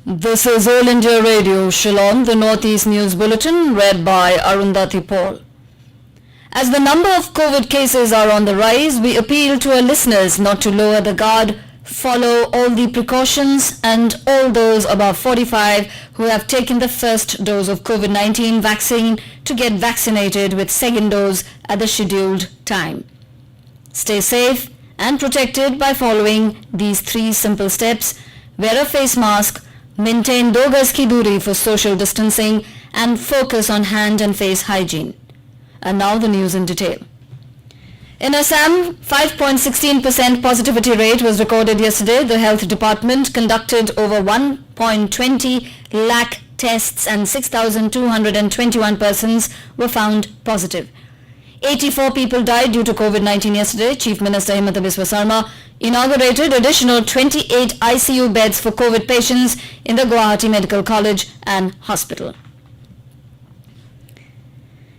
This is All India Radio, Shillong, the Northeast News Bulletin, read by Arundhati Paul. As the number of COVID cases are on the rise, we appeal to our listeners not to lower the guard, follow all the precautions, and all those above 45 who have taken the first dose of COVID-19 vaccine to get vaccinated with second dose at the scheduled time. Stay safe and protected by following these 3 simple steps: wear a face mask, maintain 2 gaz ki duri for social distancing, and focus on hand and face hygiene. And now the news in detail. In Assam, 5.16% positivity rate was recorded yesterday. The health department conducted over 1.20 lakh tests and 6,221 persons were found positive. 84 people died due to COVID-19 yesterday. Chief Minister Himanta Biswa Sarma inaugurated additional 28 ICU beds for COVID patients in the Guwahati Medical College and Hospital.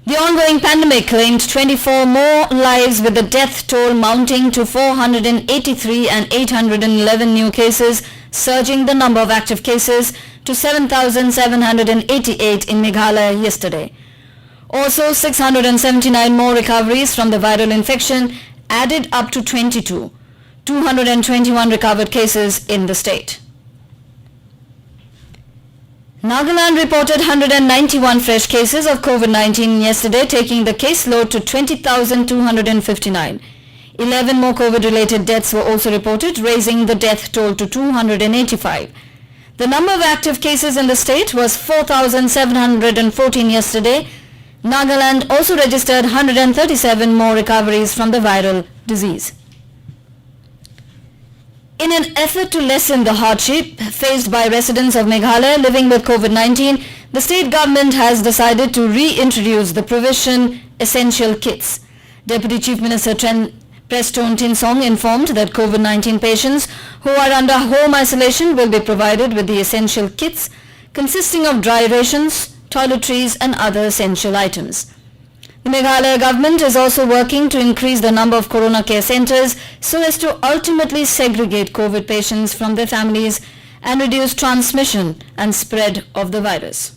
The ongoing pandemic claimed 24 more lives, with the death toll mounting to 483 and 811 new cases, surging the number of active cases to 7,788 in Meghalaya yesterday. Also, 679 more recoveries from the viral infection added up to 221 recovered cases in the state. Nagaland reported 191 fresh cases of COVID-19 yesterday, taking the caseload to 20,259. 11 more COVID-related deaths were also reported, raising the death toll to 285. The number of active cases in the state was 4,714 yesterday. Nagaland also registered 137 more recoveries from the viral disease. In an effort to lessen the hardship faced by residents of Meghalaya living with COVID-19, the state government has decided to reintroduce the provision essential kits. Deputy Chief Minister Preston Tinsong informed that COVID-19 patients who are under home isolation will be provided with the essential kits consisting of dry rations, toiletries and other essential items. The Meghalaya government is also working to increase the number of corona care centers so as to ultimately segregate COVID patients from their families and reduce transmission and spread of the virus.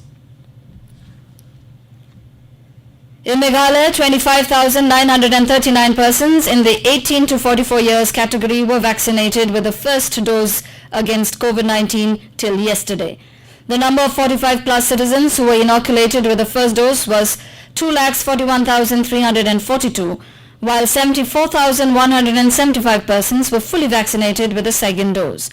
In Meghalaya, 25,939 persons in the 18 to 44 years category were vaccinated with the first dose against COVID-19 till yesterday. The number of 45 plus citizens who were inoculated with the first dose was 2,41,342, while 74,175 persons were fully vaccinated with the second dose.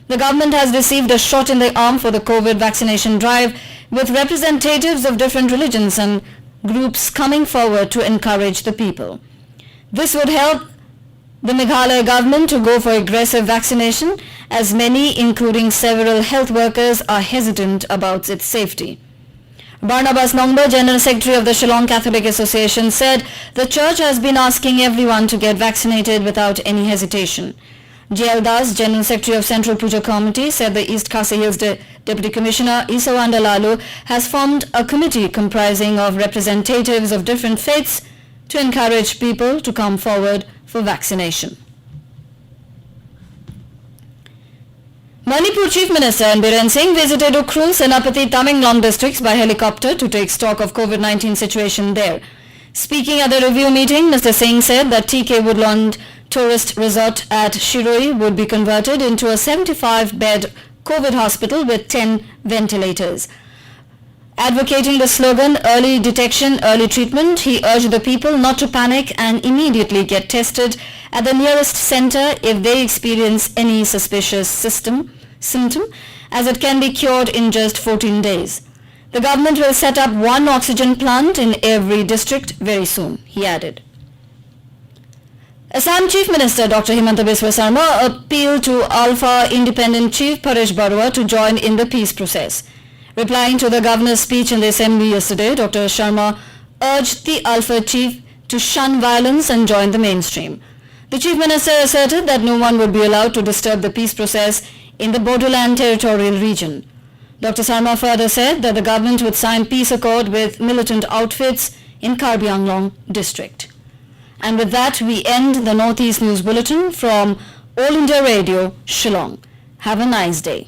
The government has received a shot in the arm for the COVID vaccination drive, with representatives of different religions and groups coming forward to encourage the people. This would help the Meghalaya government to go for aggressive vaccination, as many, including several health workers, are hesitant about its safety. Barnabas Nongba, General Secretary of the Shillong Catholic Association, said the church has been asking everyone to get vaccinated without any hesitation. J.L. Das, General Secretary of Central Puja Committee, said the East Khasi Hills Deputy Commissioner Isawanda Laloo has formed a committee comprising of representatives of different faiths to encourage people to come forward for vaccination. Manipur Chief Minister Biren Singh visited Ukhrul, Senapati, Tamenglong districts by helicopter to take stock of COVID-19 situation there. Speaking at the review meeting, Mr. Singh said that TK Woodland Tourist Resort at Shiroi would be converted into a 75-bed COVID hospital with 10 ventilators. Advocating the slogan "Early Detection, Early Treatment," he urged the people not to panic and immediately get tested at the nearest center if they experience any suspicious symptom, as it can be cured in just 14 days. The government will set up 1 oxygen plant in every district very soon, he added. Assam Chief Minister Dr. Himanta Biswa Sarma appealed to Alpha Independent Chief Paresh Barua to join in the peace process. Replying to the governor's speech in the assembly yesterday, Dr. Sharma urged the Alpha Chief to shun violence and join the mainstream. The Chief Minister asserted that no one would be allowed to disturb the peace process in the Borderland territorial region. Dr. Sarma further said that the government would sign peace accord with militant outfits in Karbi Anglong district. And with that, we end the Northeast News Bulletin from All India Radio, Shillong. Have a nice day.